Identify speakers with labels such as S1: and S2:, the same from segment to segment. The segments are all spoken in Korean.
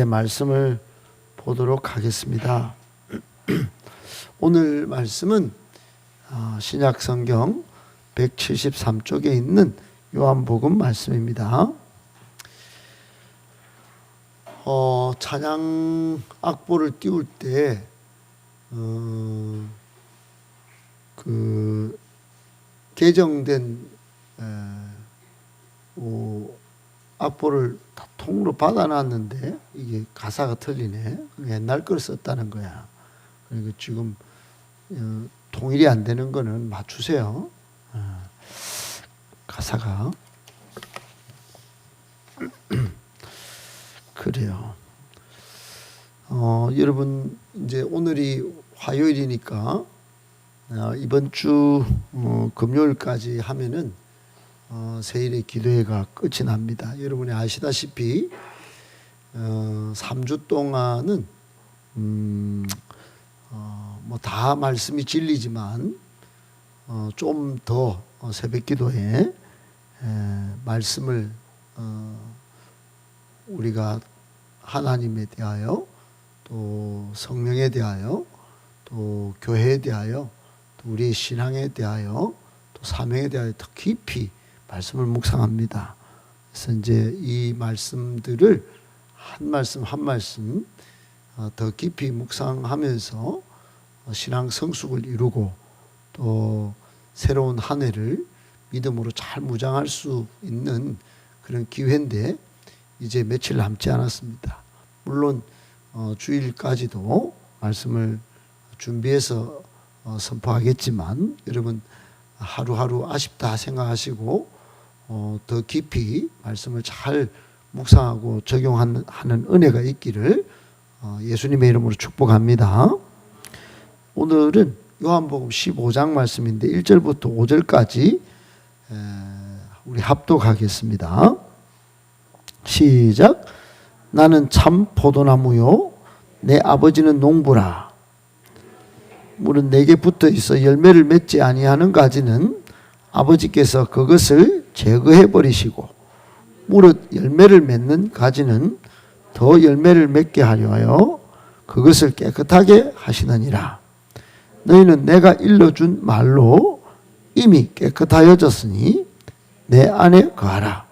S1: 이제 말씀을 보도록 하겠습니다. 오늘 말씀은 신약성경 173쪽에 있는 요한복음 말씀입니다. 찬양 악보를 띄울 때 개정된 악보를 다 통으로 받아놨는데 이게 가사가 틀리네. 옛날 걸 썼다는 거야. 그러니까 지금 통일이 안 되는 거는 맞추세요. 가사가 그래요. 여러분 이제 오늘이 화요일이니까 이번 주 금요일까지 하면은 세일의 기도회가 끝이 납니다. 여러분이 아시다시피 3주 동안은 뭐 다 말씀이 진리지만 좀 더 새벽 기도에 말씀을 우리가 하나님에 대하여 또 성령에 대하여 또 교회에 대하여 또 우리의 신앙에 대하여 또 사명에 대하여 더 깊이 말씀을 묵상합니다. 그래서 이제 이 말씀들을 한 말씀 한 말씀 더 깊이 묵상하면서 신앙 성숙을 이루고 또 새로운 한 해를 믿음으로 잘 무장할 수 있는 그런 기회인데 이제 며칠 남지 않았습니다. 물론 주일까지도 말씀을 준비해서 선포하겠지만 여러분 하루하루 아쉽다 생각하시고 더 깊이 말씀을 잘 묵상하고 적용하는 은혜가 있기를 예수님의 이름으로 축복합니다. 오늘은 요한복음 15장 말씀인데 1절부터 5절까지 우리 합독하겠습니다. 시작. 나는 참 포도나무요 내 아버지는 농부라. 물은 내게 붙어 있어 열매를 맺지 아니하는 가지는 아버지께서 그것을 제거해 버리시고 무릇 열매를 맺는 가지는 더 열매를 맺게 하려 하여 그것을 깨끗하게 하시느니라. 너희는 내가 일러준 말로 이미 깨끗하여졌으니 내 안에 거하라.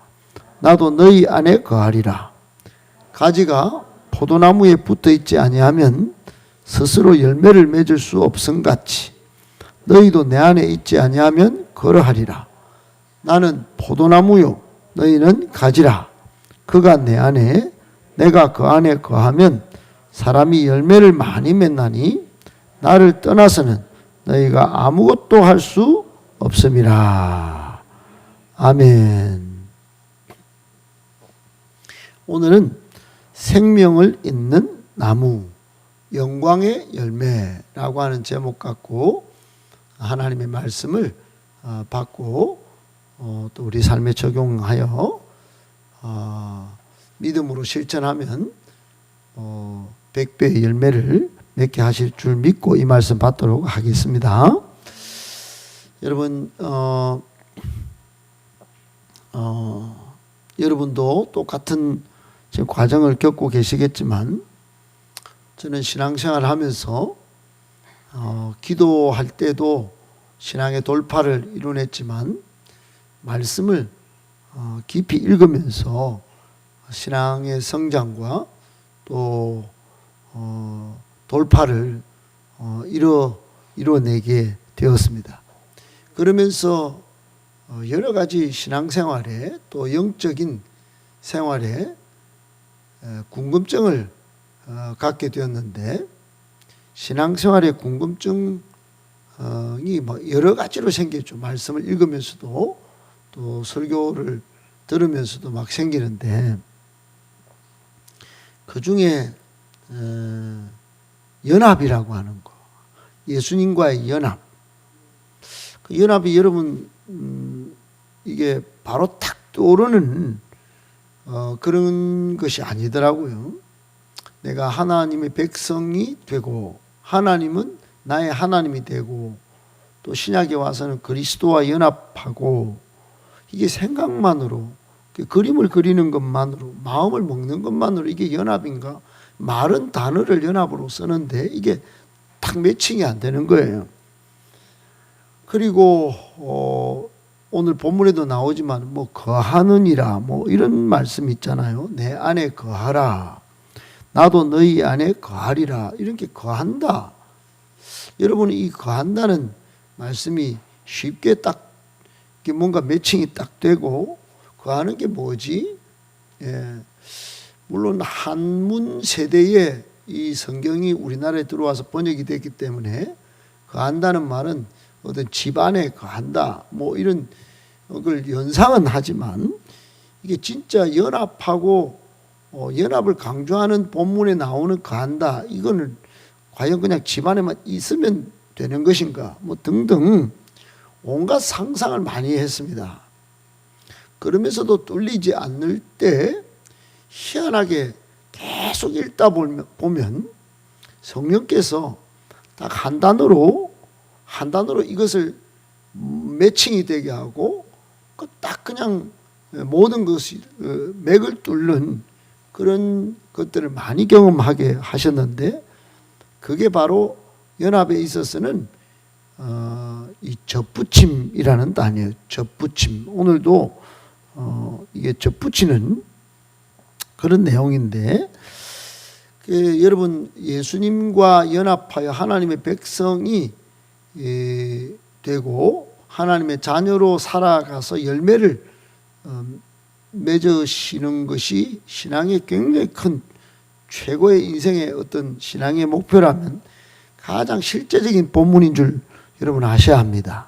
S1: 나도 너희 안에 거하리라. 가지가 포도나무에 붙어 있지 아니하면 스스로 열매를 맺을 수 없음같이 너희도 내 안에 있지 아니하면 그러하리라. 나는 포도나무요 너희는 가지라. 그가 내 안에 내가 그 안에 거하면 사람이 열매를 많이 맺나니 나를 떠나서는 너희가 아무것도 할 수 없음이라. 아멘. 오늘은 생명을 잇는 나무, 영광의 열매라고 하는 제목 갖고 하나님의 말씀을 받고 또 우리 삶에 적용하여 믿음으로 실천하면 100배의 열매를 맺게 하실 줄 믿고 이 말씀 받도록 하겠습니다. 여러분 여러분도 똑같은 지금 과정을 겪고 계시겠지만 저는 신앙생활을 하면서 기도할 때도 신앙의 돌파를 이뤄냈지만 말씀을 깊이 읽으면서 신앙의 성장과 또 돌파를 이뤄내게 되었습니다. 그러면서 여러 가지 신앙생활에 또 영적인 생활에 궁금증을 갖게 되었는데 신앙생활의 궁금증이 여러 가지로 생겼죠. 말씀을 읽으면서도 또 설교를 들으면서도 막 생기는데 그 중에 연합이라고 하는 거, 예수님과의 연합. 그 연합이 여러분 이게 바로 탁 떠오르는 그런 것이 아니더라고요. 내가 하나님의 백성이 되고 하나님은 나의 하나님이 되고 또 신약에 와서는 그리스도와 연합하고 이게 생각만으로 그 그림을 그리는 것만으로, 마음을 먹는 것만으로 이게 연합인가? 말은 단어를 연합으로 쓰는데 이게 딱 매칭이 안 되는 거예요. 그리고 오늘 본문에도 나오지만 뭐 거하느니라 뭐 이런 말씀 있잖아요. 내 안에 거하라. 나도 너희 안에 거하리라. 이렇게 거한다. 여러분, 이 거한다는 말씀이 쉽게 딱 뭔가 매칭이 딱 되고, 거하는 게 뭐지? 물론 한문 세대에 이 성경이 우리나라에 들어와서 번역이 됐기 때문에 거한다는 말은 어떤 집안에 거한다 뭐 이런 걸 연상은 하지만, 이게 진짜 연합하고 연합을 강조하는 본문에 나오는 거한다, 이거는 과연 그냥 집안에만 있으면 되는 것인가 뭐 등등 온갖 상상을 많이 했습니다. 그러면서도 뚫리지 않을 때 희한하게 계속 읽다 보면 성령께서 딱 한 단어로 이것을 매칭이 되게 하고 딱 그냥 모든 것이 맥을 뚫는 그런 것들을 많이 경험하게 하셨는데, 그게 바로 연합에 있어서는 이 접붙임이라는 단어예요. 접붙임. 오늘도 이게 접붙이는 그런 내용인데, 여러분, 예수님과 연합하여 하나님의 백성이 되고 하나님의 자녀로 살아가서 열매를 맺으시는 것이 신앙의 굉장히 큰 최고의 인생의 어떤 신앙의 목표라면 가장 실제적인 본문인 줄 여러분 아셔야 합니다.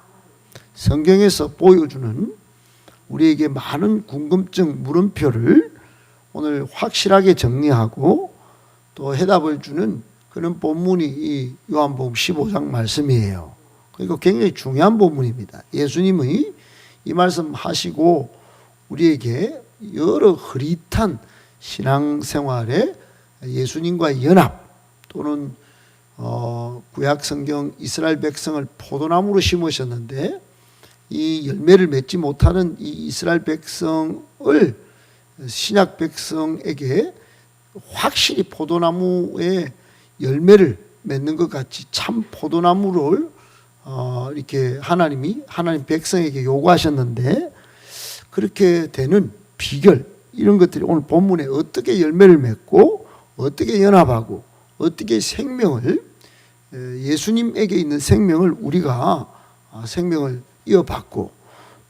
S1: 성경에서 보여주는 우리에게 많은 궁금증, 물음표를 오늘 확실하게 정리하고 또 해답을 주는 그런 본문이 이 요한복음 15장 말씀이에요. 그러니까 굉장히 중요한 본문입니다. 예수님의 이 말씀 하시고 우리에게 여러 흐릿한 신앙생활에 예수님과의 연합, 또는 구약 성경 이스라엘 백성을 포도나무로 심으셨는데 이 열매를 맺지 못하는 이 이스라엘 백성을 신약 백성에게 확실히 포도나무의 열매를 맺는 것 같이 참 포도나무를 이렇게 하나님 백성에게 요구하셨는데, 그렇게 되는 비결, 이런 것들이 오늘 본문에 어떻게 열매를 맺고 어떻게 연합하고 어떻게 생명을, 예수님에게 있는 생명을 우리가 생명을 이어받고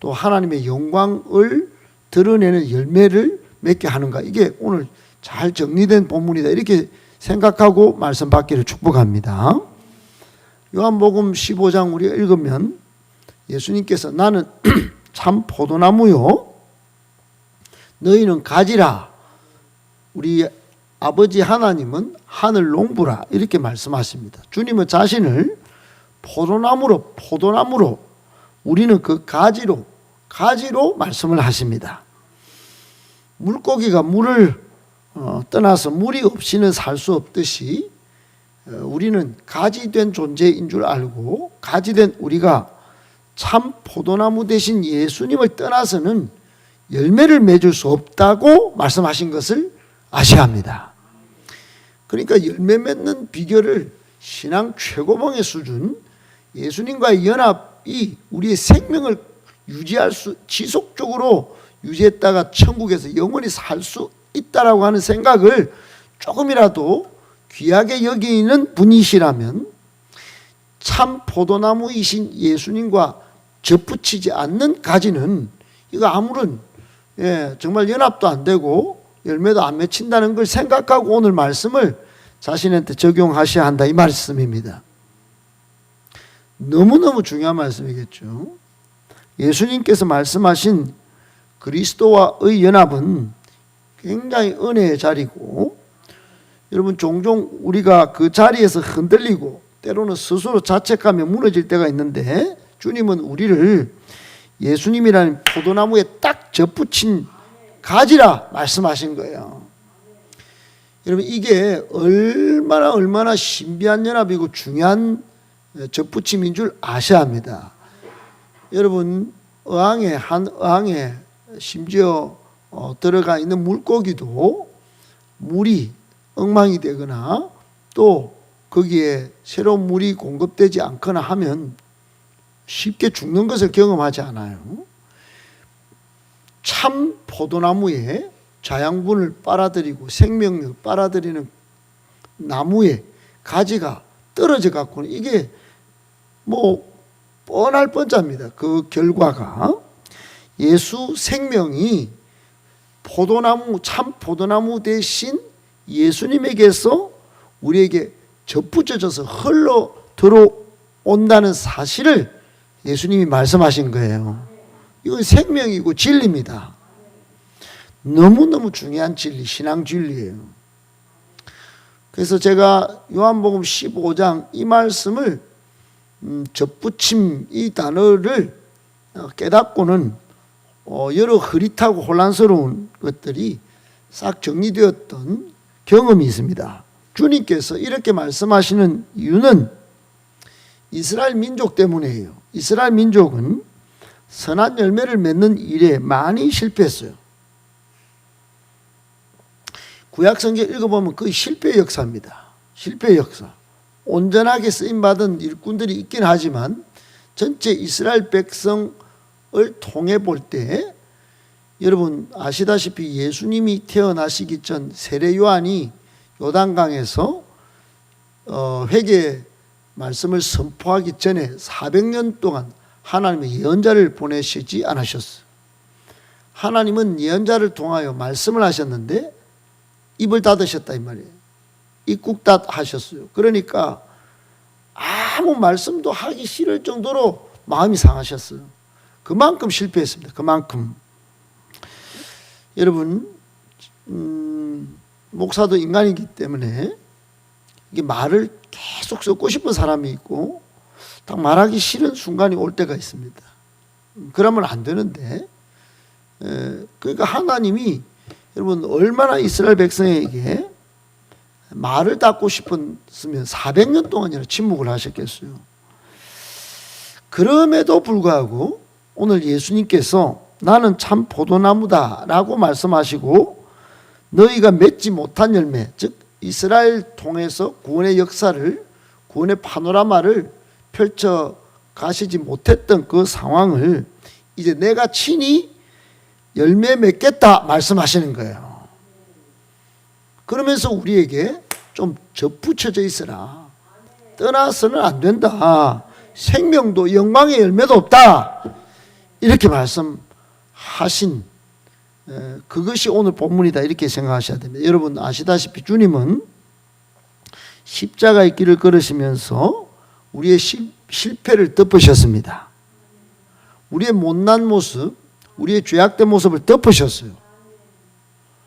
S1: 또 하나님의 영광을 드러내는 열매를 맺게 하는가, 이게 오늘 잘 정리된 본문이다, 이렇게 생각하고 말씀 받기를 축복합니다. 요한복음 15장 우리가 읽으면 예수님께서 나는 참 포도나무요 너희는 가지라, 우리 아버지 하나님은 하늘 농부라, 이렇게 말씀하십니다. 주님은 자신을 포도나무로 우리는 그 가지로 말씀을 하십니다. 물고기가 물을 떠나서 물이 없이는 살 수 없듯이 우리는 가지된 존재인 줄 알고, 가지된 우리가 참 포도나무 대신 예수님을 떠나서는 열매를 맺을 수 없다고 말씀하신 것을 아셔야 합니다. 그러니까 열매 맺는 비결을 신앙 최고봉의 수준, 예수님과의 연합이 우리의 생명을 지속적으로 유지했다가 천국에서 영원히 살 수 있다라고 하는 생각을 조금이라도 귀하게 여기는 분이시라면 참 포도나무이신 예수님과 접붙이지 않는 가지는 이거 아무런 정말 연합도 안 되고 열매도 안 맺힌다는 걸 생각하고 오늘 말씀을 자신한테 적용하셔야 한다, 이 말씀입니다. 너무너무 중요한 말씀이겠죠. 예수님께서 말씀하신 그리스도와의 연합은 굉장히 은혜의 자리고, 여러분 종종 우리가 그 자리에서 흔들리고 때로는 스스로 자책하며 무너질 때가 있는데, 주님은 우리를 예수님이라는 포도나무에 딱 접붙인 가지라 말씀하신 거예요. 여러분, 이게 얼마나 신비한 연합이고 중요한 접붙임인 줄 아셔야 합니다. 여러분, 한 어항에 심지어 들어가 있는 물고기도 물이 엉망이 되거나 또 거기에 새로운 물이 공급되지 않거나 하면 쉽게 죽는 것을 경험하지 않아요. 참 포도나무에 자양분을 빨아들이고 생명력을 빨아들이는 나무에 가지가 떨어져 갖고는 이게 뭐 뻔할 뻔짜입니다. 그 결과가 예수 생명이 포도나무, 참 포도나무 대신 예수님에게서 우리에게 접붙여져서 흘러 들어온다는 사실을 예수님이 말씀하신 거예요. 이건 생명이고 진리입니다. 너무너무 중요한 진리, 신앙 진리예요. 그래서 제가 요한복음 15장 이 말씀을 접붙임 이 단어를 깨닫고는 여러 흐릿하고 혼란스러운 것들이 싹 정리되었던 경험이 있습니다. 주님께서 이렇게 말씀하시는 이유는 이스라엘 민족 때문이에요. 이스라엘 민족은 선한 열매를 맺는 일에 많이 실패했어요. 구약성경 읽어보면 거의 실패 역사입니다. 실패 역사. 온전하게 쓰임받은 일꾼들이 있긴 하지만 전체 이스라엘 백성을 통해 볼 때 여러분 아시다시피 예수님이 태어나시기 전 세례 요한이 요단강에서 회개 말씀을 선포하기 전에 400년 동안 하나님의 예언자를 보내시지 않으셨어요. 하나님은 예언자를 통하여 말씀을 하셨는데 입을 닫으셨다 이 말이에요. 입국닫 하셨어요. 그러니까 아무 말씀도 하기 싫을 정도로 마음이 상하셨어요. 그만큼 실패했습니다. 그만큼. 여러분 목사도 인간이기 때문에 이게 말을 계속 섞고 싶은 사람이 있고 딱 말하기 싫은 순간이 올 때가 있습니다. 그러면 안 되는데 그러니까 하나님이 여러분 얼마나 이스라엘 백성에게 말을 닫고 싶었으면 400년 동안이나 침묵을 하셨겠어요. 그럼에도 불구하고 오늘 예수님께서 나는 참 포도나무다 라고 말씀하시고 너희가 맺지 못한 열매, 즉 이스라엘 통해서 구원의 역사를, 구원의 파노라마를 펼쳐 가시지 못했던 그 상황을 이제 내가 친히 열매 맺겠다 말씀하시는 거예요. 그러면서 우리에게 좀 접붙여져 있으라. 떠나서는 안 된다. 생명도 영광의 열매도 없다. 이렇게 말씀하신 그것이 오늘 본문이다 이렇게 생각하셔야 됩니다. 여러분 아시다시피 주님은 십자가의 길을 걸으시면서 우리의 실패를 덮으셨습니다. 우리의 못난 모습, 우리의 죄악된 모습을 덮으셨어요.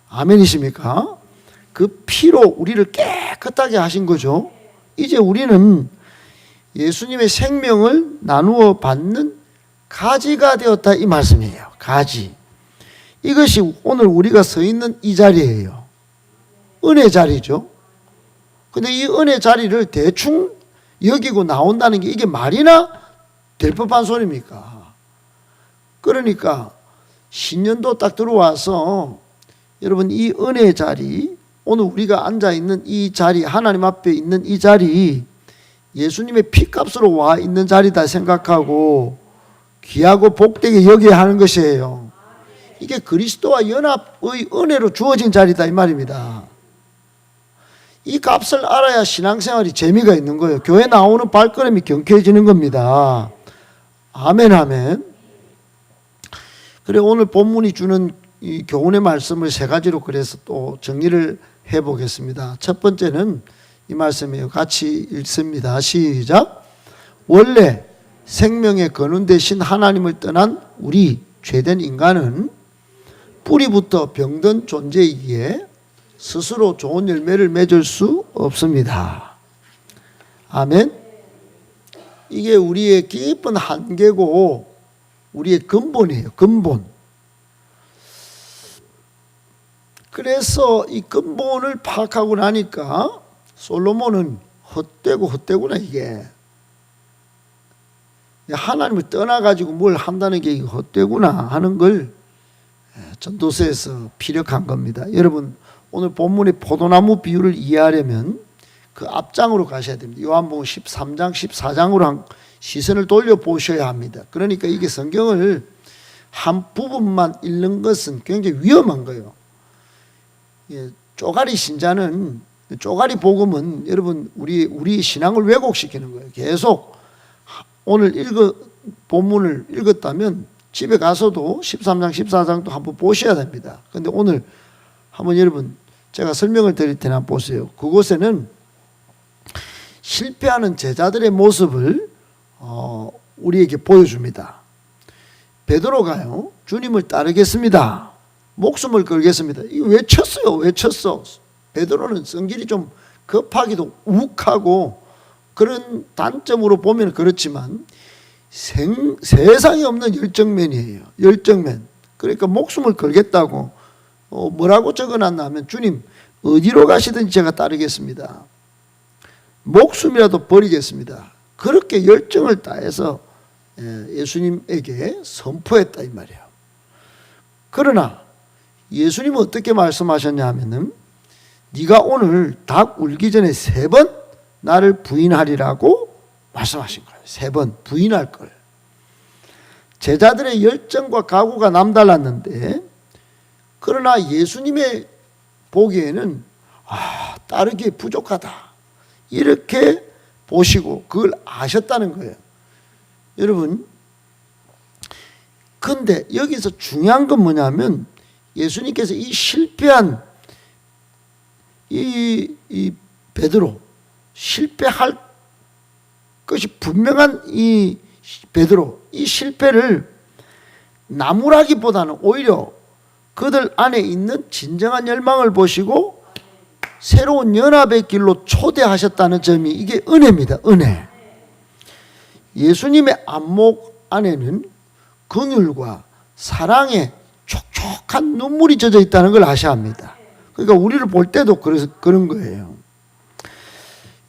S1: 아멘이십니까? 그 피로 우리를 깨끗하게 하신 거죠. 이제 우리는 예수님의 생명을 나누어 받는 가지가 되었다 이 말씀이에요. 가지. 이것이 오늘 우리가 서 있는 이 자리예요. 은혜 자리죠. 근데 이 은혜 자리를 대충 여기고 나온다는 게 이게 말이나 될 법한 소리입니까? 그러니까 신년도 딱 들어와서 여러분 이 은혜 자리, 오늘 우리가 앉아있는 이 자리, 하나님 앞에 있는 이 자리, 예수님의 피값으로 와 있는 자리다 생각하고 귀하고 복되게 여겨야 하는 것이에요. 이게 그리스도와 연합의 은혜로 주어진 자리다 이 말입니다. 이 값을 알아야 신앙생활이 재미가 있는 거예요. 교회 나오는 발걸음이 경쾌해지는 겁니다. 아멘 아멘. 그래 오늘 본문이 주는 이 교훈의 말씀을 세 가지로 그래서 또 정리를 해보겠습니다. 첫 번째는 이 말씀이에요. 같이 읽습니다. 시작. 원래 생명의 근원 되신 하나님을 떠난 우리 죄된 인간은 뿌리부터 병든 존재이기에 스스로 좋은 열매를 맺을 수 없습니다. 아멘. 이게 우리의 깊은 한계고 우리의 근본이에요. 근본. 그래서 이 근본을 파악하고 나니까 솔로몬은 헛되구나 이게. 하나님을 떠나가지고 뭘 한다는 게 헛되구나 하는 걸 전도서에서 피력한 겁니다. 여러분 오늘 본문의 포도나무 비유를 이해하려면 그 앞장으로 가셔야 됩니다. 요한복음 13장 14장으로 시선을 돌려보셔야 합니다. 그러니까 이게 성경을 한 부분만 읽는 것은 굉장히 위험한 거예요. 쪼가리 신자는, 쪼가리 복음은 여러분 우리 신앙을 왜곡시키는 거예요. 계속 오늘 본문을 읽었다면 집에 가서도 13장 14장도 한번 보셔야 됩니다. 그런데 오늘 한번 여러분 제가 설명을 드릴 테니 한번 보세요. 그곳에는 실패하는 제자들의 모습을 우리에게 보여줍니다. 베드로가요, 주님을 따르겠습니다, 목숨을 걸겠습니다, 이거 외쳤어요. 베드로는 성질이 좀 급하기도 욱하고 그런 단점으로 보면 그렇지만 세상에 없는 열정맨이에요. 열정맨. 그러니까 목숨을 걸겠다고 뭐라고 적어놨냐면 주님 어디로 가시든지 제가 따르겠습니다, 목숨이라도 버리겠습니다, 그렇게 열정을 다해서 예수님에게 선포했다 이 말이에요. 그러나 예수님은 어떻게 말씀하셨냐 하면은 네가 오늘 닭 울기 전에 3번 나를 부인하리라고 말씀하신 거예요. 3번 부인할 걸. 제자들의 열정과 각오가 남달랐는데 그러나 예수님의 보기에는 따르기에 부족하다 이렇게 보시고 그걸 아셨다는 거예요. 여러분 근데 여기서 중요한 건 뭐냐면 예수님께서 이 실패한 이 베드로, 실패할 것이 분명한 이 베드로, 이 실패를 나무라기보다는 오히려 그들 안에 있는 진정한 열망을 보시고 새로운 연합의 길로 초대하셨다는 점이 이게 은혜입니다. 은혜. 예수님의 안목 안에는 긍휼과 사랑의 촉촉한 눈물이 젖어 있다는 걸 아셔야 합니다. 그러니까 우리를 볼 때도 그런 거예요.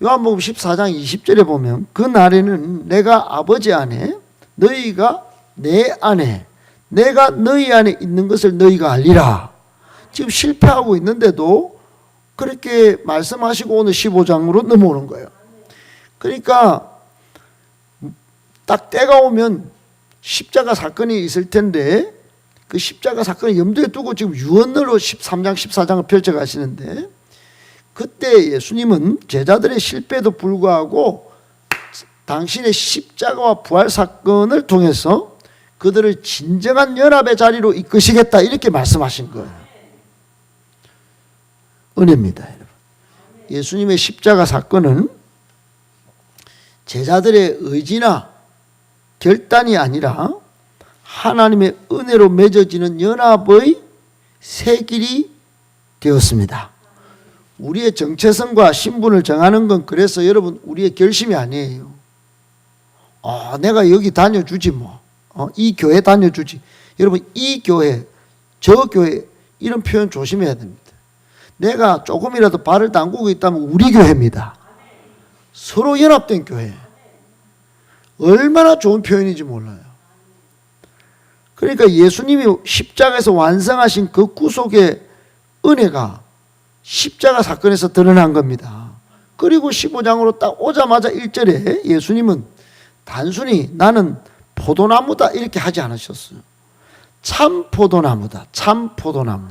S1: 요한복음 14장 20절에 보면 그 날에는 내가 아버지 안에 너희가 내 안에 내가 너희 안에 있는 것을 너희가 알리라. 지금 실패하고 있는데도 그렇게 말씀하시고 오늘 15장으로 넘어오는 거예요. 그러니까 딱 때가 오면 십자가 사건이 있을 텐데 그 십자가 사건을 염두에 두고 지금 유언으로 13장 14장을 펼쳐가시는데 그때 예수님은 제자들의 실패에도 불구하고 당신의 십자가와 부활 사건을 통해서 그들을 진정한 연합의 자리로 이끄시겠다 이렇게 말씀하신 거예요. 은혜입니다, 여러분. 예수님의 십자가 사건은 제자들의 의지나 결단이 아니라 하나님의 은혜로 맺어지는 연합의 새 길이 되었습니다. 우리의 정체성과 신분을 정하는 건 그래서 여러분 우리의 결심이 아니에요. 내가 여기 다녀주지 뭐. 이 교회 다녀주지. 여러분 이 교회, 저 교회 이런 표현 조심해야 됩니다. 내가 조금이라도 발을 담그고 있다면 우리 교회입니다. 서로 연합된 교회. 얼마나 좋은 표현인지 몰라요. 그러니까 예수님이 십자가에서 완성하신 그 구속의 은혜가 십자가 사건에서 드러난 겁니다. 그리고 15장으로 딱 오자마자 1절에 예수님은 단순히 나는 포도나무다 이렇게 하지 않으셨어요. 참 포도나무다. 참 포도나무.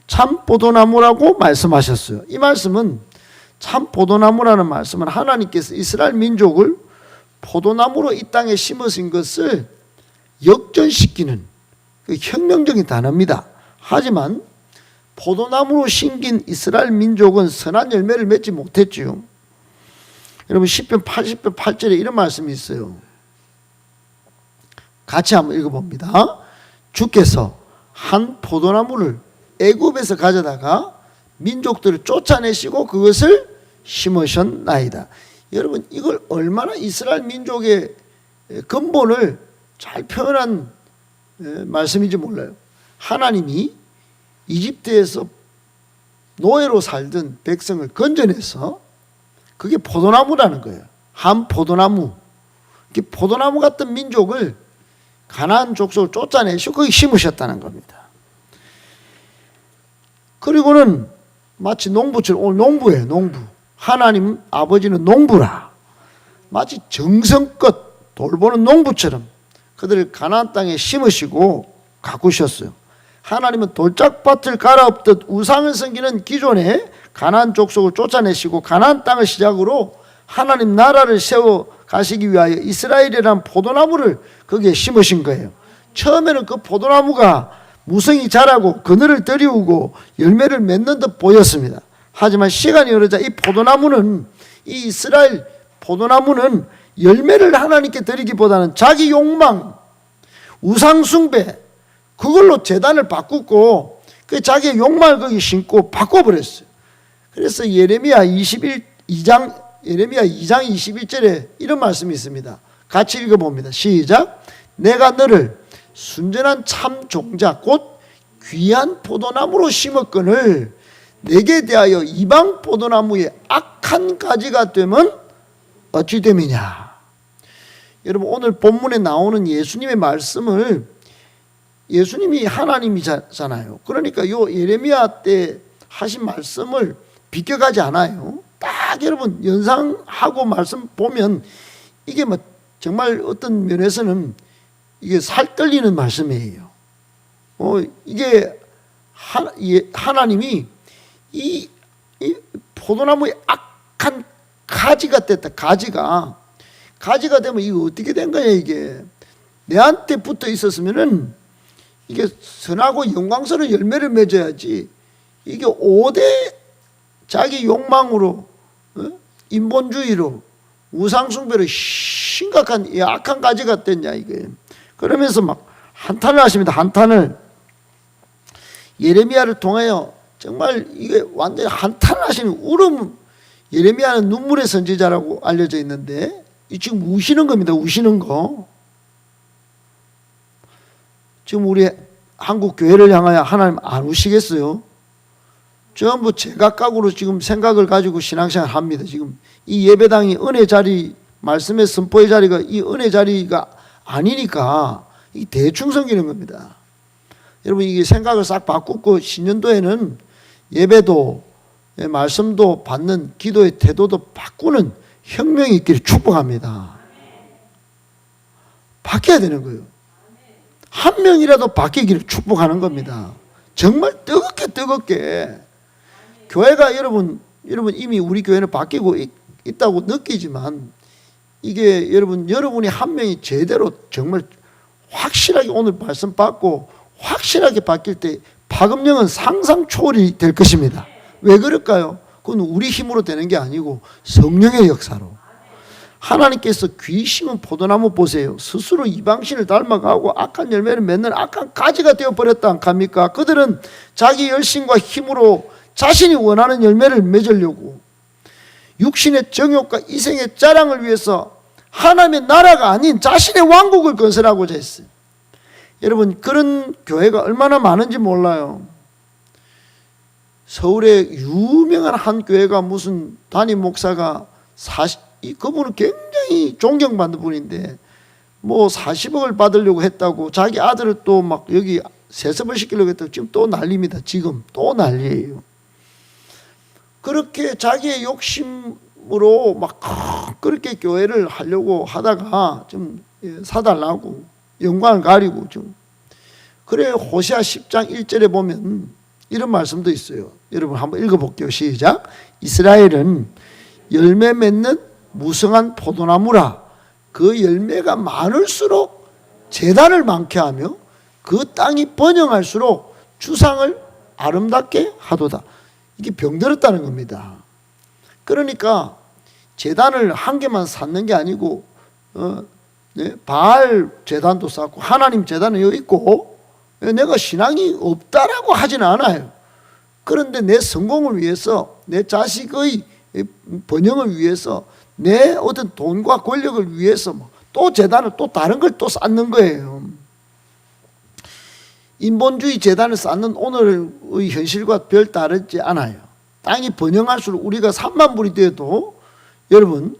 S1: 참 포도나무라고 말씀하셨어요. 이 말씀은 참 포도나무라는 말씀은 하나님께서 이스라엘 민족을 포도나무로 이 땅에 심으신 것을 역전시키는 그 혁명적인 단어입니다. 하지만 포도나무로 심긴 이스라엘 민족은 선한 열매를 맺지 못했지요. 여러분 시편 80편 8절에 이런 말씀이 있어요. 같이 한번 읽어봅니다. 주께서 한 포도나무를 애굽에서 가져다가 민족들을 쫓아내시고 그것을 심으셨나이다. 여러분 이걸 얼마나 이스라엘 민족의 근본을 잘 표현한 말씀인지 몰라요. 하나님이 이집트에서 노예로 살던 백성을 건져내서 그게 포도나무라는 거예요. 한 포도나무. 포도나무 같은 민족을 가나안 족속을 쫓아내시고 거기 심으셨다는 겁니다. 그리고는 마치 농부처럼, 오늘 농부예요, 농부. 하나님 아버지는 농부라. 마치 정성껏 돌보는 농부처럼 그들을 가나안 땅에 심으시고 가꾸셨어요. 하나님은 돌짝밭을 갈아엎듯 우상을 섬기는 기존의 가나안 족속을 쫓아내시고 가나안 땅을 시작으로 하나님 나라를 세워 가시기 위하여 이스라엘이라는 포도나무를 거기에 심으신 거예요. 처음에는 그 포도나무가 무성히 자라고 그늘을 들이우고 열매를 맺는 듯 보였습니다. 하지만 시간이 흐르자 이 포도나무는, 이 이스라엘 포도나무는 열매를 하나님께 드리기보다는 자기 욕망, 우상 숭배, 그걸로 제단을 바꾸고 그 자기의 욕망을 거기 심고 바꿔버렸어요. 그래서 예레미야 2장 21절에 이런 말씀이 있습니다. 같이 읽어봅니다. 시작. 내가 너를 순전한 참 종자 곧 귀한 포도나무로 심었거늘 내게 대하여 이방 포도나무의 악한 가지가 되면 어찌 됨이냐. 여러분, 오늘 본문에 나오는 예수님의 말씀을, 예수님이 하나님이잖아요. 그러니까 요 예레미야 때 하신 말씀을 비껴가지 않아요. 딱 여러분 연상하고 말씀 보면 이게 뭐 정말 어떤 면에서는 이게 살 떨리는 말씀이에요. 이게 하나님이 이 포도나무의 악한 가지가 됐다. 가지가 되면 이거 어떻게 된 거야 이게. 내한테 붙어 있었으면은 이게 선하고 영광스러운 열매를 맺어야지. 이게 5대 자기 욕망으로, 인본주의로, 우상숭배로 심각한 악한 가지가 됐냐 이게. 그러면서 막 한탄을 하십니다. 한탄을. 예레미야를 통하여 정말 이게 완전히 한탄을 하시는, 울음. 예레미야는 눈물의 선지자라고 알려져 있는데 이 지금 우시는 겁니다. 우시는 거. 지금 우리 한국 교회를 향하여 하나님 안 우시겠어요? 전부 제각각으로 지금 생각을 가지고 신앙생활 합니다. 지금 이 예배당이 은혜 자리, 말씀의 선포의 자리가 이 은혜 자리가 아니니까 이 대충 섬기는 겁니다. 여러분, 이게 생각을 싹 바꾸고 신년도에는 예배도 말씀도 받는 기도의 태도도 바꾸는 혁명이 있기를 축복합니다. 바뀌어야 되는 거예요. 한 명이라도 바뀌기를 축복하는 겁니다. 정말 뜨겁게 교회가 여러분 이미 우리 교회는 바뀌고 있다고 느끼지만 이게 여러분이 한 명이 제대로 정말 확실하게 오늘 말씀 받고 확실하게 바뀔 때 파급력은 상상 초월이 될 것입니다. 왜 그럴까요? 그건 우리 힘으로 되는 게 아니고 성령의 역사로. 하나님께서 귀 심은 포도나무 보세요. 스스로 이방신을 닮아가고 악한 열매를 맺는 악한 가지가 되어버렸다 않습니까? 그들은 자기 열심과 힘으로 자신이 원하는 열매를 맺으려고 육신의 정욕과 이생의 자랑을 위해서 하나님의 나라가 아닌 자신의 왕국을 건설하고자 했어요. 여러분, 그런 교회가 얼마나 많은지 몰라요. 서울에 유명한 한 교회가 무슨 담임 목사가 그분은 굉장히 존경받는 분인데 뭐 40억을 받으려고 했다고 자기 아들을 또 막 여기 세습을 시키려고 했다고 지금 또 난립니다. 지금 또 난리예요. 그렇게 자기의 욕심으로 막 그렇게 교회를 하려고 하다가 좀 사달라고 영광을 가리고 좀. 그래 호세아 10장 1절에 보면 이런 말씀도 있어요. 여러분 한번 읽어볼게요. 시작. 이스라엘은 열매 맺는 무성한 포도나무라. 그 열매가 많을수록 제단을 많게 하며 그 땅이 번영할수록 주상을 아름답게 하도다. 이게 병들었다는 겁니다. 그러니까 제단을 한 개만 쌓는 게 아니고 바알 제단도 쌓고 하나님 제단은 여기 있고 내가 신앙이 없다라고 하지는 않아요. 그런데 내 성공을 위해서, 내 자식의 번영을 위해서, 내 어떤 돈과 권력을 위해서 또 제단을 또 다른 걸 또 쌓는 거예요. 인본주의 제단을 쌓는 오늘의 현실과 별 다르지 않아요. 땅이 번영할수록 우리가 3만 불이 되어도 여러분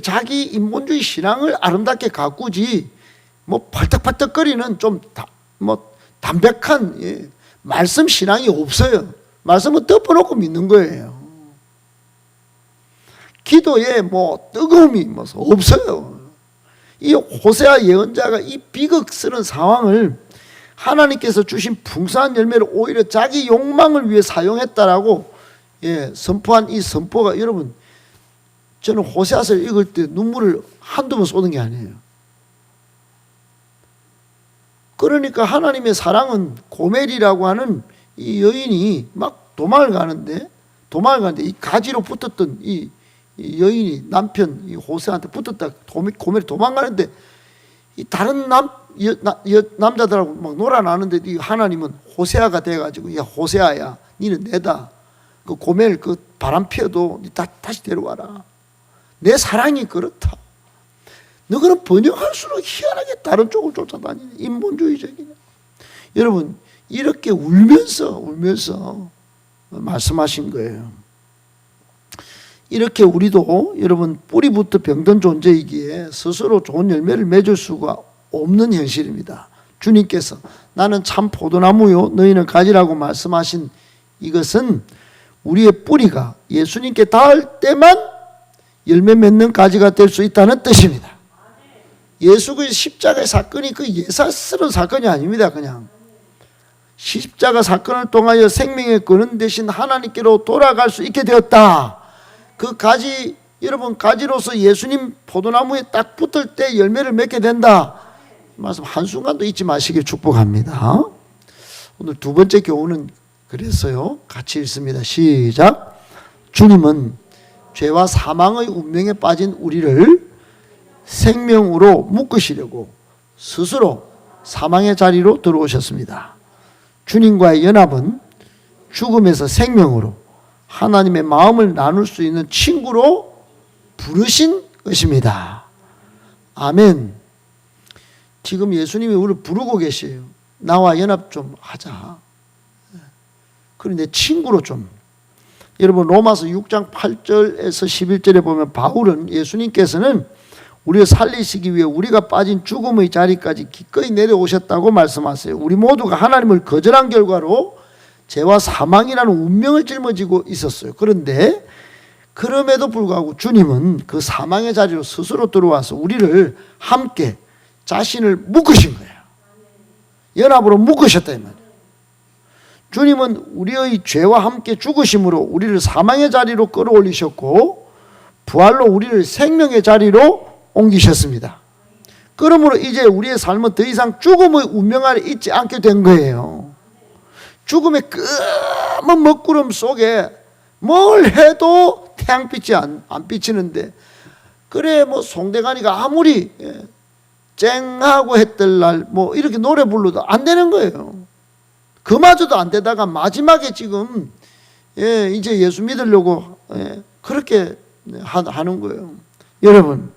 S1: 자기 인본주의 신앙을 아름답게 가꾸지 뭐 팔떡팔떡거리는 좀 담백한 말씀 신앙이 없어요. 말씀은 덮어놓고 믿는 거예요. 기도에 뭐 뜨거움이 뭐 없어요. 이 호세아 예언자가 이 비극스러운 상황을 하나님께서 주신 풍성한 열매를 오히려 자기 욕망을 위해 사용했다라고 선포한 이 선포가, 여러분, 저는 호세아서를 읽을 때 눈물을 한두 번 쏟은 게 아니에요. 그러니까 하나님의 사랑은 고멜이라고 하는 이 여인이 막 도망을 가는데 이 가지로 붙었던 이 여인이 남편 이 호세아한테 붙었다 고멜이 도망가는데 이 다른 남자들하고 막 놀아나는데 이 하나님은 호세아가 돼가지고, 야 호세아야, 니는 내다. 그 고멜 그 바람 피어도 니 다시 데려와라. 내 사랑이 그렇다. 너그는 번영할수록 희한하게 다른 쪽을 쫓아다니네. 인본주의적이네. 여러분, 이렇게 울면서 말씀하신 거예요. 이렇게 우리도 여러분 뿌리부터 병든 존재이기에 스스로 좋은 열매를 맺을 수가 없는 현실입니다. 주님께서 나는 참 포도나무요 너희는 가지라고 말씀하신 이것은 우리의 뿌리가 예수님께 닿을 때만 열매 맺는 가지가 될 수 있다는 뜻입니다. 예수 그리스도의 십자가의 사건이 그 예사스러운 사건이 아닙니다. 그냥 십자가 사건을 통하여 생명의 근원 되신 하나님께로 돌아갈 수 있게 되었다. 그 가지, 여러분 가지로서 예수님 포도나무에 딱 붙을 때 열매를 맺게 된다. 이 말씀 한순간도 잊지 마시길 축복합니다. 오늘 두 번째 교훈은 그랬어요. 같이 읽습니다. 시작. 주님은 죄와 사망의 운명에 빠진 우리를 생명으로 묶으시려고 스스로 사망의 자리로 들어오셨습니다. 주님과의 연합은 죽음에서 생명으로 하나님의 마음을 나눌 수 있는 친구로 부르신 것입니다. 아멘. 지금 예수님이 우리를 부르고 계세요. 나와 연합 좀 하자. 그런데 친구로 좀. 여러분 로마서 6장 8절에서 11절에 보면 바울은 예수님께서는 우리를 살리시기 위해 우리가 빠진 죽음의 자리까지 기꺼이 내려오셨다고 말씀하세요. 우리 모두가 하나님을 거절한 결과로 죄와 사망이라는 운명을 짊어지고 있었어요. 그런데 그럼에도 불구하고 주님은 그 사망의 자리로 스스로 들어와서 우리를 함께 자신을 묶으신 거예요. 연합으로 묶으셨다 이 말이에요. 주님은 우리의 죄와 함께 죽으심으로 우리를 사망의 자리로 끌어올리셨고 부활로 우리를 생명의 자리로 옮기셨습니다. 그러므로 이제 우리의 삶은 더 이상 죽음의 운명 아래 있지 않게 된 거예요. 죽음의 검은 먹구름 속에 뭘 해도 태양빛이 안 비치는데, 그래 뭐 송대관이가 아무리 쨍하고 했던 날 뭐 이렇게 노래 불러도 안 되는 거예요. 그마저도 안 되다가 마지막에 지금 이제 예수 믿으려고 그렇게 하는 거예요. 여러분,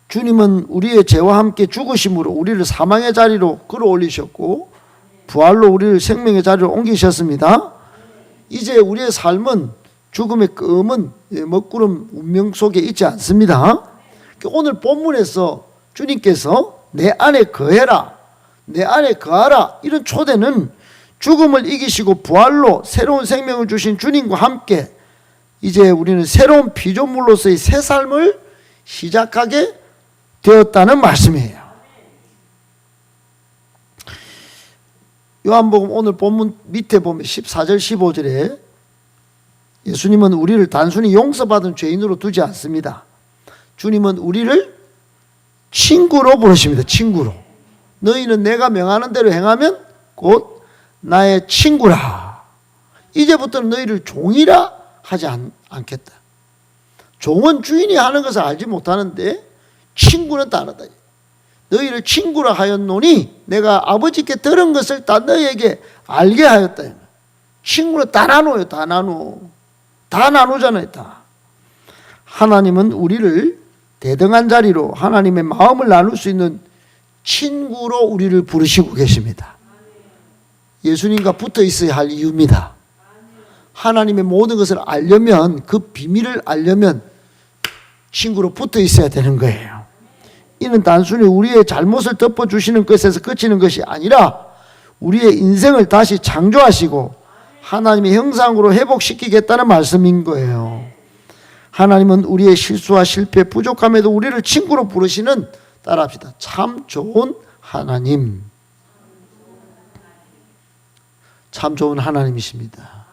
S1: 주님은 우리의 죄와 함께 죽으심으로 우리를 사망의 자리로 끌어올리셨고 부활로 우리를 생명의 자리로 옮기셨습니다. 이제 우리의 삶은 죽음의 검은 먹구름 운명 속에 있지 않습니다. 오늘 본문에서 주님께서 내 안에 거해라, 내 안에 거하라, 이런 초대는 죽음을 이기시고 부활로 새로운 생명을 주신 주님과 함께 이제 우리는 새로운 피조물로서의 새 삶을 시작하게 되었다는 말씀이에요. 요한복음 오늘 본문 밑에 보면 14절 15절에 예수님은 우리를 단순히 용서받은 죄인으로 두지 않습니다. 주님은 우리를 친구로 부르십니다. 친구로. 너희는 내가 명하는 대로 행하면 곧 나의 친구라. 이제부터는 너희를 종이라 하지 않겠다. 종은 주인이 하는 것을 알지 못하는데 친구는 다르다. 너희를 친구라 하였노니 내가 아버지께 들은 것을 다 너희에게 알게 하였다. 친구는 다 나눠요. 다 나눠. 다 나누잖아요. 다. 하나님은 우리를 대등한 자리로 하나님의 마음을 나눌 수 있는 친구로 우리를 부르시고 계십니다. 예수님과 붙어 있어야 할 이유입니다. 하나님의 모든 것을 알려면, 그 비밀을 알려면 친구로 붙어 있어야 되는 거예요. 이는 단순히 우리의 잘못을 덮어주시는 것에서 그치는 것이 아니라 우리의 인생을 다시 창조하시고 하나님의 형상으로 회복시키겠다는 말씀인 거예요. 하나님은 우리의 실수와 실패, 부족함에도 우리를 친구로 부르시는, 따라합시다, 참 좋은 하나님. 참 좋은 하나님이십니다.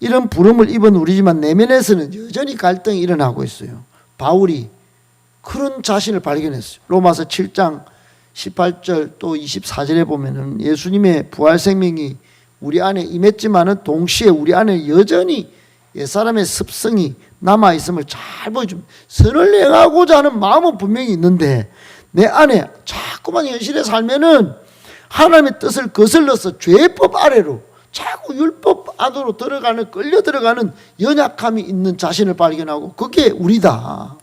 S1: 이런 부름을 입은 우리지만 내면에서는 여전히 갈등이 일어나고 있어요. 바울이 그런 자신을 발견했어요. 로마서 7장 18절 또 24절에 보면은 예수님의 부활 생명이 우리 안에 임했지만은 동시에 우리 안에 여전히 옛사람의 습성이 남아있음을 잘 보여줍니다. 선을 행하고자 하는 마음은 분명히 있는데 내 안에 자꾸만 현실에 살면은 하나님의 뜻을 거슬러서 죄법 아래로 자꾸 율법 안으로 들어가는, 끌려 들어가는 연약함이 있는 자신을 발견하고 그게 우리다.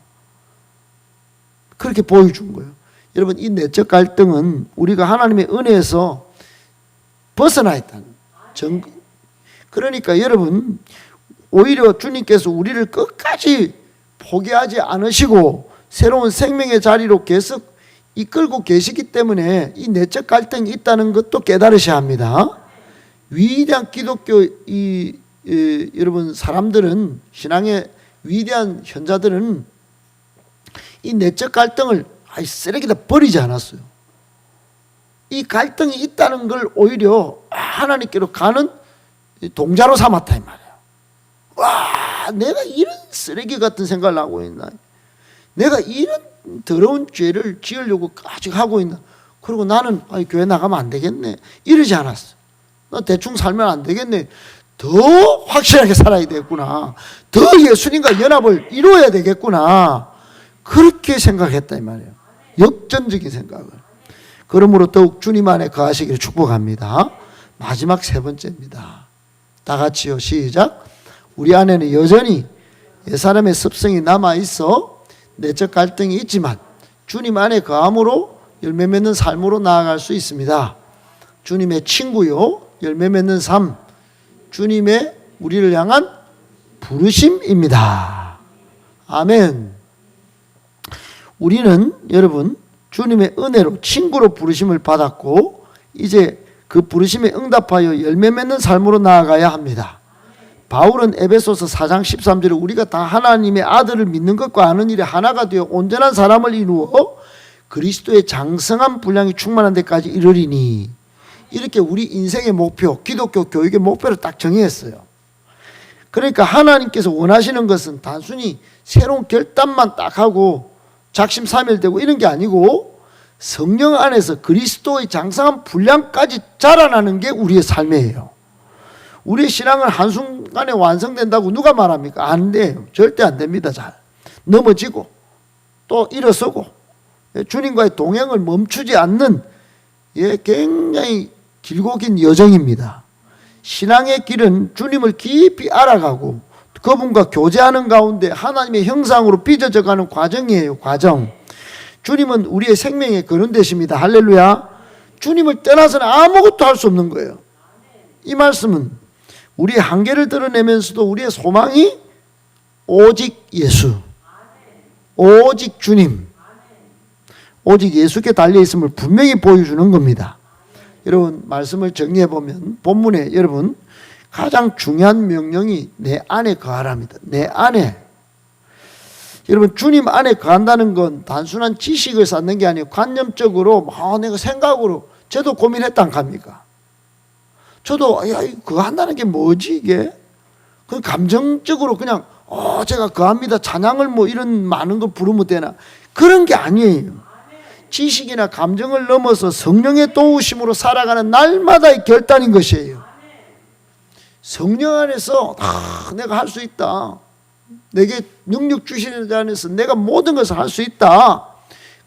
S1: 그렇게 보여준 거예요. 여러분, 이 내적 갈등은 우리가 하나님의 은혜에서 벗어나 있다는 증거. 그러니까 여러분, 오히려 주님께서 우리를 끝까지 포기하지 않으시고 새로운 생명의 자리로 계속 이끌고 계시기 때문에 이 내적 갈등이 있다는 것도 깨달으셔야 합니다. 위대한 기독교 여러분 사람들은, 신앙의 위대한 현자들은 이 내적 갈등을 쓰레기다 버리지 않았어요. 이 갈등이 있다는 걸 오히려 하나님께로 가는 동자로 삼았다 이 말이에요. 와, 내가 이런 쓰레기 같은 생각을 하고 있나? 내가 이런 더러운 죄를 지으려고 아직 하고 있나? 그리고 나는 교회 나가면 안 되겠네, 이러지 않았어. 나 대충 살면 안 되겠네. 더 확실하게 살아야 되겠구나. 더 예수님과 연합을 이루어야 되겠구나. 그렇게 생각했다 이 말이에요. 역전적인 생각을. 그러므로 더욱 주님 안에 거하시기를 축복합니다. 마지막 세 번째입니다. 다 같이요, 시작. 우리 안에는 여전히 옛사람의 습성이 남아있어 내적 갈등이 있지만 주님 안에 거함으로 열매 맺는 삶으로 나아갈 수 있습니다. 주님의 친구요, 열매 맺는 삶, 주님의 우리를 향한 부르심입니다. 아멘. 우리는 여러분 주님의 은혜로 친구로 부르심을 받았고 이제 그 부르심에 응답하여 열매 맺는 삶으로 나아가야 합니다. 바울은 에베소서 4장 13절에 우리가 다 하나님의 아들을 믿는 것과 아는 일에 하나가 되어 온전한 사람을 이루어 그리스도의 장성한 분량이 충만한 데까지 이르리니, 이렇게 우리 인생의 목표, 기독교 교육의 목표를 딱 정의했어요. 그러니까 하나님께서 원하시는 것은 단순히 새로운 결단만 딱 하고 작심삼일되고 이런 게 아니고 성령 안에서 그리스도의 장성한 분량까지 자라나는 게 우리의 삶이에요. 우리의 신앙은 한순간에 완성된다고 누가 말합니까? 안 돼요. 절대 안 됩니다. 잘 넘어지고 또 일어서고 주님과의 동행을 멈추지 않는 굉장히 길고 긴 여정입니다. 신앙의 길은 주님을 깊이 알아가고 그분과 교제하는 가운데 하나님의 형상으로 빚어져가는 과정이에요. 과정. 주님은 우리의 생명의 근원되십니다. 할렐루야. 주님을 떠나서는 아무것도 할 수 없는 거예요. 이 말씀은 우리의 한계를 드러내면서도 우리의 소망이 오직 예수, 오직 주님, 오직 예수께 달려있음을 분명히 보여주는 겁니다. 여러분, 말씀을 정리해보면 본문에 여러분 가장 중요한 명령이 내 안에 거하랍니다. 내 안에. 여러분, 주님 안에 거한다는 건 단순한 지식을 쌓는 게 아니고 관념적으로 내가 생각으로 저도 고민했단 합니까? 저도 그거 한다는 게 뭐지 이게? 그 감정적으로 그냥 제가 거합니다 찬양을 이런 많은 거 부르면 되나? 그런 게 아니에요. 지식이나 감정을 넘어서 성령의 도우심으로 살아가는 날마다의 결단인 것이에요. 성령 안에서 내가 할 수 있다. 내게 능력 주시는 자 안에서 내가 모든 것을 할 수 있다.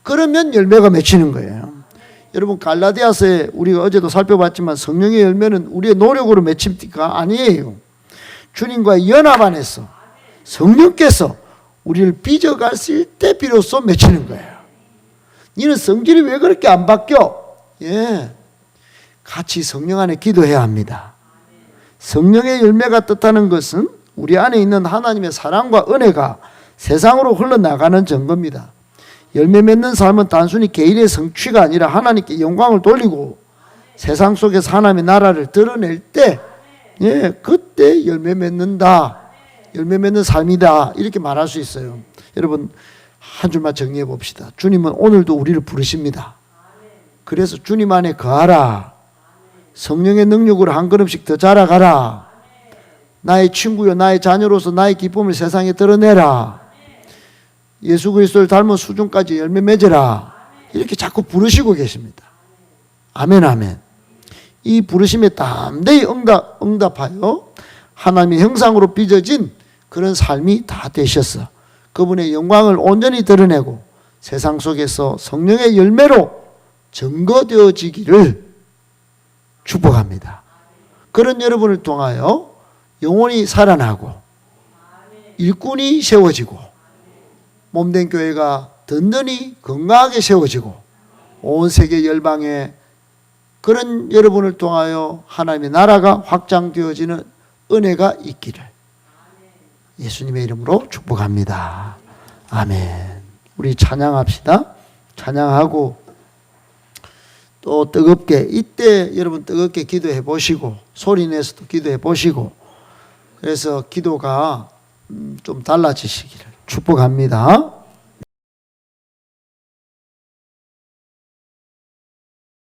S1: 그러면 열매가 맺히는 거예요. 여러분, 갈라디아서에 우리가 어제도 살펴봤지만 성령의 열매는 우리의 노력으로 맺힙니까? 아니에요. 주님과의 연합 안에서 성령께서 우리를 빚어갔을 때 비로소 맺히는 거예요. 너는 성질이 왜 그렇게 안 바뀌어? 같이 성령 안에 기도해야 합니다. 성령의 열매가 뜻하는 것은 우리 안에 있는 하나님의 사랑과 은혜가 세상으로 흘러나가는 증거입니다. 열매 맺는 삶은 단순히 개인의 성취가 아니라 하나님께 영광을 돌리고 세상 속에서 하나님의 나라를 드러낼 때 예, 그때 열매 맺는다. 열매 맺는 삶이다. 이렇게 말할 수 있어요. 여러분, 한 줄만 정리해 봅시다. 주님은 오늘도 우리를 부르십니다. 그래서 주님 안에 거하라. 성령의 능력으로 한 걸음씩 더 자라가라. 나의 친구요, 나의 자녀로서 나의 기쁨을 세상에 드러내라. 예수 그리스도를 닮은 수준까지 열매 맺어라. 이렇게 자꾸 부르시고 계십니다. 아멘, 아멘. 이 부르심에 담대히 응답하여 하나님의 형상으로 빚어진 그런 삶이 다 되셨어. 그분의 영광을 온전히 드러내고 세상 속에서 성령의 열매로 증거되어지기를 축복합니다. 그런 여러분을 통하여 영혼이 살아나고 일꾼이 세워지고 몸된 교회가 든든히 건강하게 세워지고 온 세계 열방에 그런 여러분을 통하여 하나님의 나라가 확장되어지는 은혜가 있기를 예수님의 이름으로 축복합니다. 아멘. 우리 찬양합시다. 찬양하고 또 뜨겁게 이때 여러분 뜨겁게 기도해 보시고 소리내서도 기도해 보시고 그래서 기도가 좀 달라지시기를 축복합니다.